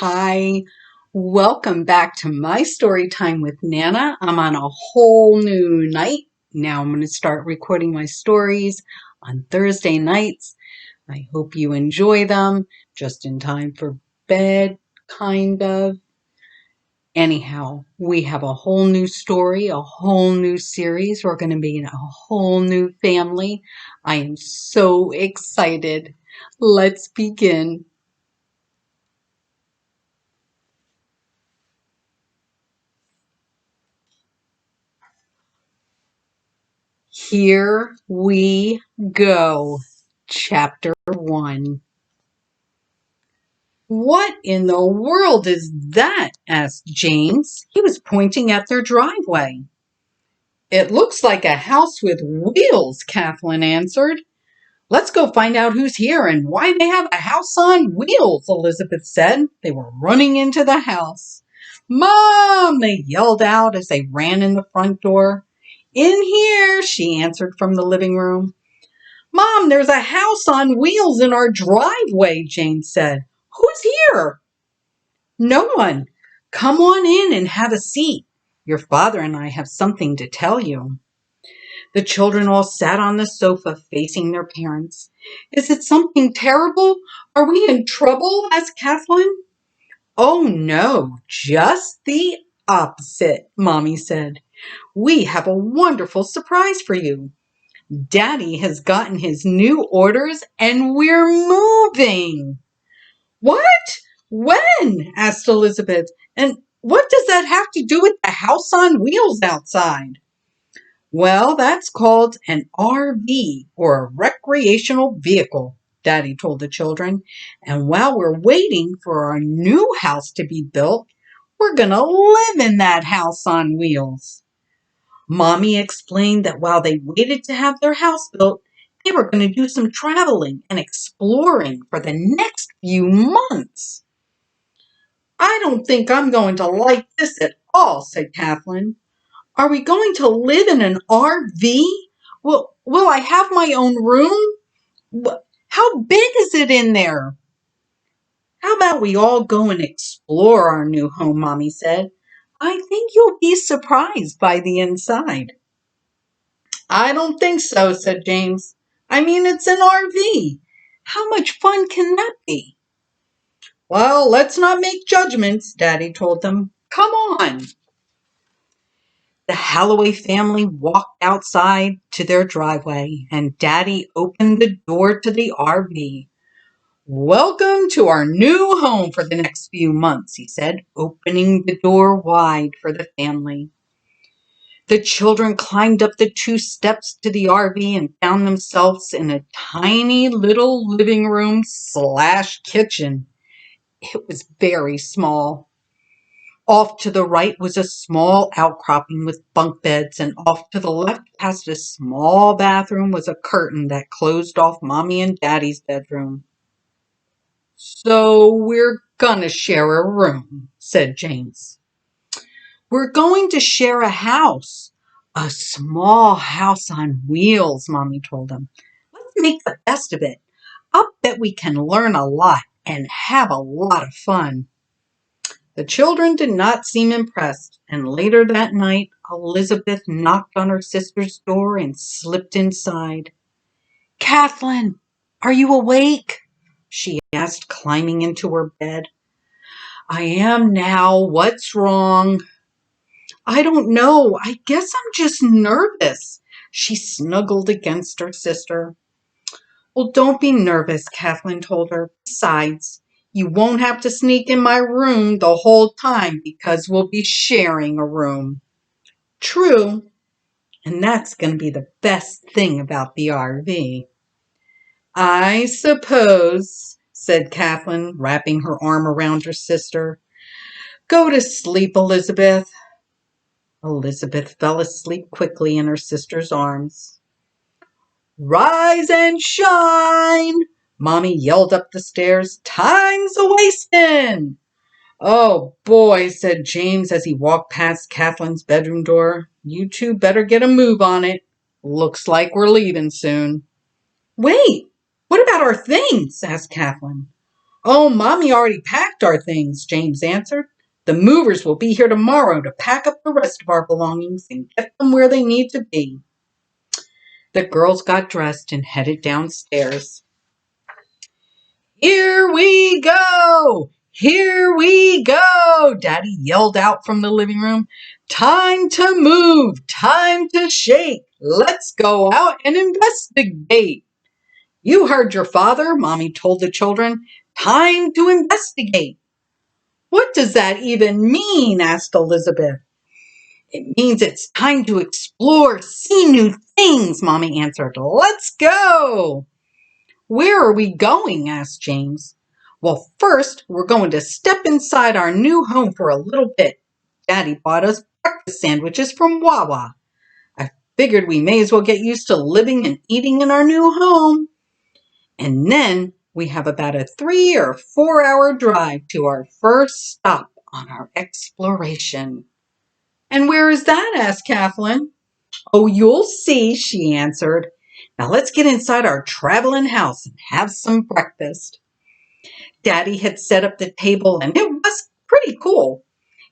Hi, welcome back to my story time with Nana. I'm on a whole new night. Now I'm going to start recording my stories on Thursday nights. I hope you enjoy them just in time for bed, kind of. Anyhow, we have a whole new story, a whole new series. We're going to be in a whole new family. I am so excited. Let's begin. Here we go. Chapter 1. What in the world is that? Asked James. He was pointing at their driveway. It looks like a house with wheels, Kathleen answered. Let's go find out who's here and why they have a house on wheels, Elizabeth said. They were running into the house. Mom, they yelled out as they ran in the front door. In here, she answered from the living room. Mom, there's a house on wheels in our driveway, Jane said. Who's here? No one. Come on in and have a seat. Your father and I have something to tell you. The children all sat on the sofa facing their parents. Is it something terrible? Are we in trouble? Asked Kathleen. Oh no, just the opposite, Mommy said. We have a wonderful surprise for you. Daddy has gotten his new orders and we're moving. What? When? Asked Elizabeth. And what does that have to do with the house on wheels outside? Well, that's called an RV or a recreational vehicle, Daddy told the children. And while we're waiting for our new house to be built, we're going to live in that house on wheels. Mommy explained that while they waited to have their house built, they were going to do some traveling and exploring for the next few months. I don't think I'm going to like this at all, said Kathleen. Are we going to live in an RV? Will I have my own room? How big is it in there? How about we all go and explore our new home, Mommy said. I think you'll be surprised by the inside. I don't think so, said James. I mean, it's an RV. How much fun can that be? Well, let's not make judgments, Daddy told them. Come on. The Halloway family walked outside to their driveway, and Daddy opened the door to the RV. Welcome to our new home for the next few months, he said, opening the door wide for the family. The children climbed up the 2 steps to the RV and found themselves in a tiny little living room / kitchen. It was very small. Off to the right was a small outcropping with bunk beds, and off to the left, past a small bathroom, was a curtain that closed off Mommy and Daddy's bedroom. So we're gonna share a room, said James. We're going to share a house. A small house on wheels, Mommy told them. Let's make the best of it. I'll bet we can learn a lot and have a lot of fun. The children did not seem impressed, and later that night, Elizabeth knocked on her sister's door and slipped inside. Kathleen, are you awake? She asked, climbing into her bed. I am now. What's wrong? I don't know. I guess I'm just nervous. She snuggled against her sister. Well, don't be nervous, Kathleen told her. Besides, you won't have to sneak in my room the whole time because we'll be sharing a room. True, and that's going to be the best thing about the RV. I suppose, said Kathleen, wrapping her arm around her sister. Go to sleep, Elizabeth. Elizabeth fell asleep quickly in her sister's arms. Rise and shine! Mommy yelled up the stairs. Time's a-wasting! Oh, boy, said James as he walked past Kathleen's bedroom door. You two better get a move on it. Looks like we're leaving soon. Wait, what about our things? Asked Kathleen. Oh, Mommy already packed our things, James answered. The movers will be here tomorrow to pack up the rest of our belongings and get them where they need to be. The girls got dressed and headed downstairs. Here we go! Here we go! Daddy yelled out from the living room. Time to move! Time to shake! Let's go out and investigate! You heard your father, Mommy told the children. Time to investigate. What does that even mean? Asked Elizabeth. It means it's time to explore, see new things, Mommy answered. Let's go! Where are we going? Asked James. Well, first, we're going to step inside our new home for a little bit. Daddy bought us breakfast sandwiches from Wawa. I figured we may as well get used to living and eating in our new home. And then we have about a 3 or 4 hour drive to our first stop on our exploration. And where is that? Asked Kathleen. Oh, you'll see, she answered. Now let's get inside our traveling house and have some breakfast. Daddy had set up the table and it was pretty cool.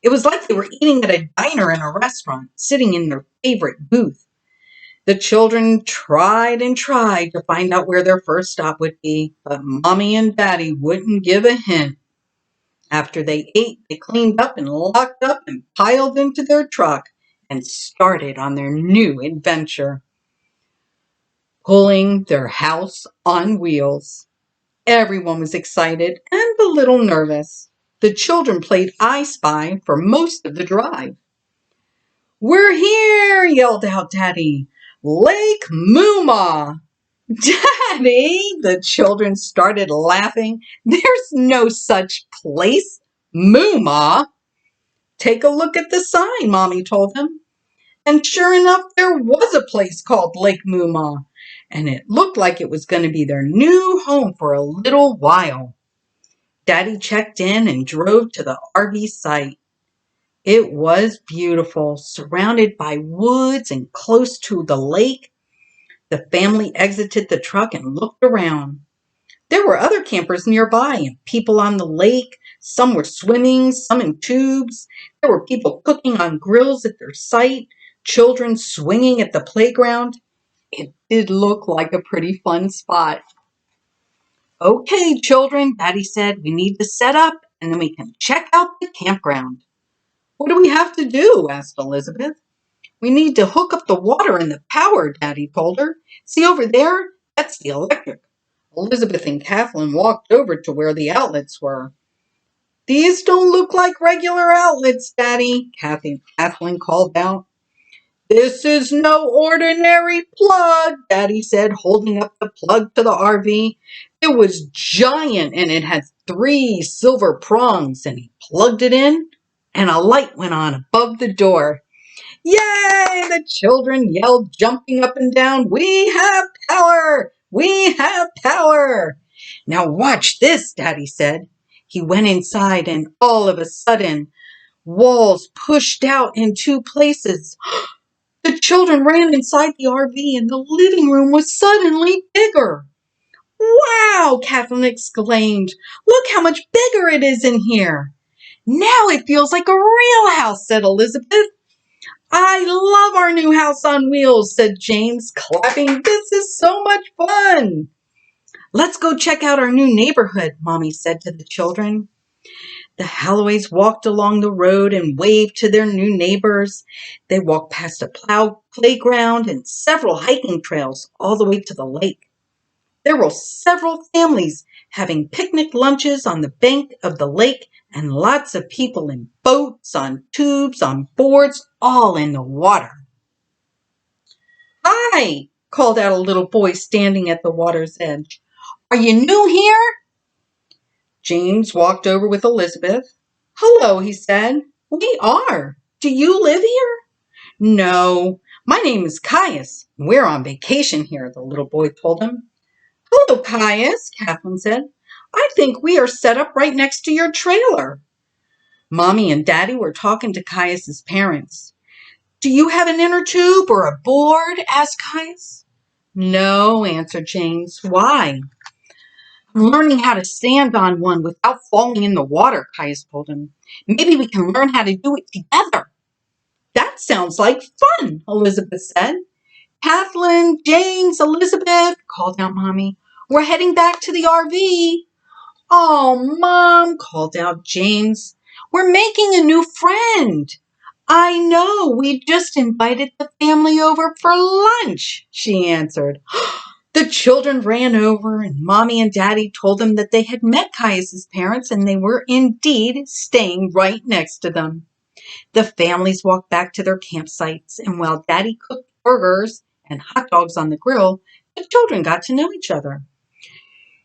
It was like they were eating at a diner in a restaurant, sitting in their favorite booth. The children tried and tried to find out where their first stop would be, but Mommy and Daddy wouldn't give a hint. After they ate, they cleaned up and locked up and piled into their truck and started on their new adventure, pulling their house on wheels. Everyone was excited and a little nervous. The children played I Spy for most of the drive. We're here, yelled out Daddy. Lake Mooma. Daddy, the children started laughing. There's no such place, Mooma. Take a look at the sign, Mommy told them. And sure enough, there was a place called Lake Mooma, and it looked like it was going to be their new home for a little while. Daddy checked in and drove to the RV site. It was beautiful, surrounded by woods and close to the lake. The family exited the truck and looked around. There were other campers nearby and people on the lake. Some were swimming, some in tubes. There were people cooking on grills at their site, children swinging at the playground. It did look like a pretty fun spot. Okay, children, Daddy said, we need to set up and then we can check out the campground. What do we have to do? Asked Elizabeth. We need to hook up the water and the power, Daddy told her. See over there? That's the electric. Elizabeth and Kathleen walked over to where the outlets were. These don't look like regular outlets, Daddy, Kathleen called out. This is no ordinary plug, Daddy said, holding up the plug to the RV. It was giant and it had 3 silver prongs, and he plugged it in and a light went on above the door. Yay! The children yelled, jumping up and down. We have power! We have power! Now watch this, Daddy said. He went inside and all of a sudden, walls pushed out in 2 places. The children ran inside the RV and the living room was suddenly bigger. Wow, Kathleen exclaimed. Look how much bigger it is in here. Now it feels like a real house, said Elizabeth. I love our new house on wheels, said James, clapping. This is so much fun. Let's go check out our new neighborhood, Mommy said to the children. The Halloways walked along the road and waved to their new neighbors. They walked past a plowed playground and several hiking trails all the way to the lake. There were several families having picnic lunches on the bank of the lake and lots of people in boats, on tubes, on boards, all in the water. Hi, called out a little boy standing at the water's edge. Are you new here? James walked over with Elizabeth. Hello, he said. We are. Do you live here? No, my name is Caius. We're on vacation here, the little boy told him. Hello, Caius, Kathleen said. I think we are set up right next to your trailer. Mommy and Daddy were talking to Caius's parents. Do you have an inner tube or a board? Asked Caius. No, answered James. Why? I'm learning how to stand on one without falling in the water, Caius told him. Maybe we can learn how to do it together. That sounds like fun, Elizabeth said. Kathleen, James, Elizabeth, called out Mommy. We're heading back to the RV. Oh, Mom, called out James. We're making a new friend. I know, we just invited the family over for lunch, she answered. The children ran over and Mommy and Daddy told them that they had met Caius's parents and they were indeed staying right next to them. The families walked back to their campsites, and while Daddy cooked burgers and hot dogs on the grill, the children got to know each other.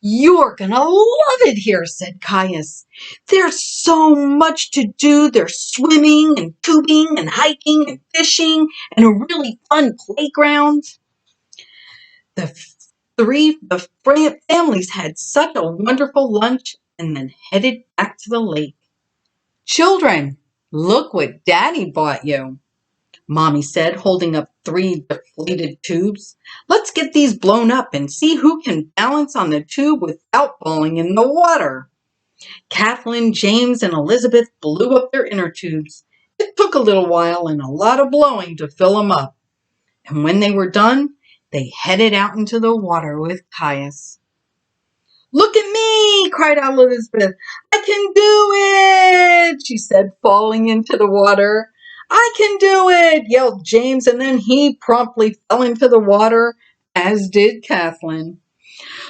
You're gonna love it here, said Caius. There's so much to do. There's swimming and tubing and hiking and fishing and a really fun playground. The families had such a wonderful lunch and then headed back to the lake. Children, look what Daddy bought you, Mommy said, holding up 3 deflated tubes. Let's get these blown up and see who can balance on the tube without falling in the water. Kathleen, James, and Elizabeth blew up their inner tubes. It took a little while and a lot of blowing to fill them up. And when they were done, they headed out into the water with Caius. Look at me, cried out Elizabeth. I can do it, she said, falling into the water. I can do it, yelled James, and then he promptly fell into the water, as did Kathleen.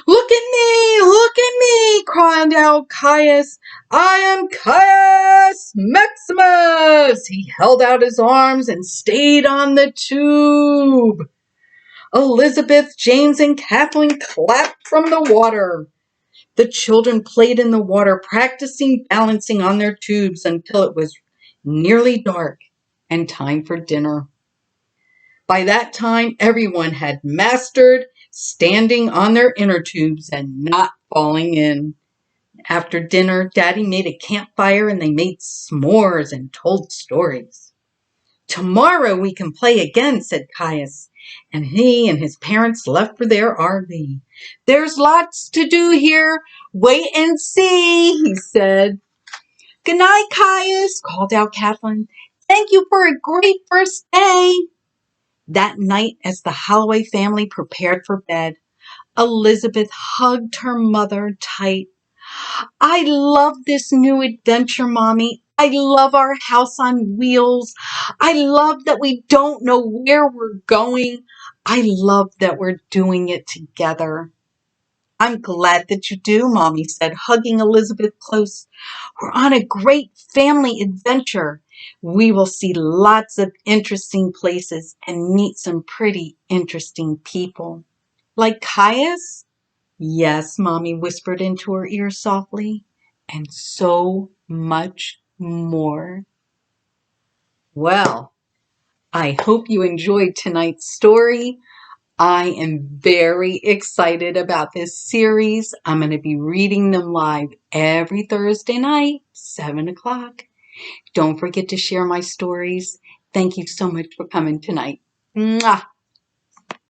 Look at me, cried out Caius. I am Caius Maximus. He held out his arms and stayed on the tube. Elizabeth, James, and Kathleen clapped from the water. The children played in the water, practicing balancing on their tubes until it was nearly dark and time for dinner. By that time, everyone had mastered standing on their inner tubes and not falling in. After dinner, Daddy made a campfire and they made s'mores and told stories. Tomorrow we can play again, said Caius, and he and his parents left for their RV. There's lots to do here. Wait and see, he said. Good night, Caius, called out Kathleen. Thank you for a great first day. That night, as the Halloway family prepared for bed, Elizabeth hugged her mother tight. I love this new adventure, Mommy. I love our house on wheels. I love that we don't know where we're going. I love that we're doing it together. I'm glad that you do, Mommy said, hugging Elizabeth close. We're on a great family adventure. We will see lots of interesting places and meet some pretty interesting people. Like Caius? Yes, Mommy whispered into her ear softly, and so much more. Well, I hope you enjoyed tonight's story. I am very excited about this series. I'm going to be reading them live every Thursday night, 7 o'clock. Don't forget to share my stories. Thank you so much for coming tonight. Mwah!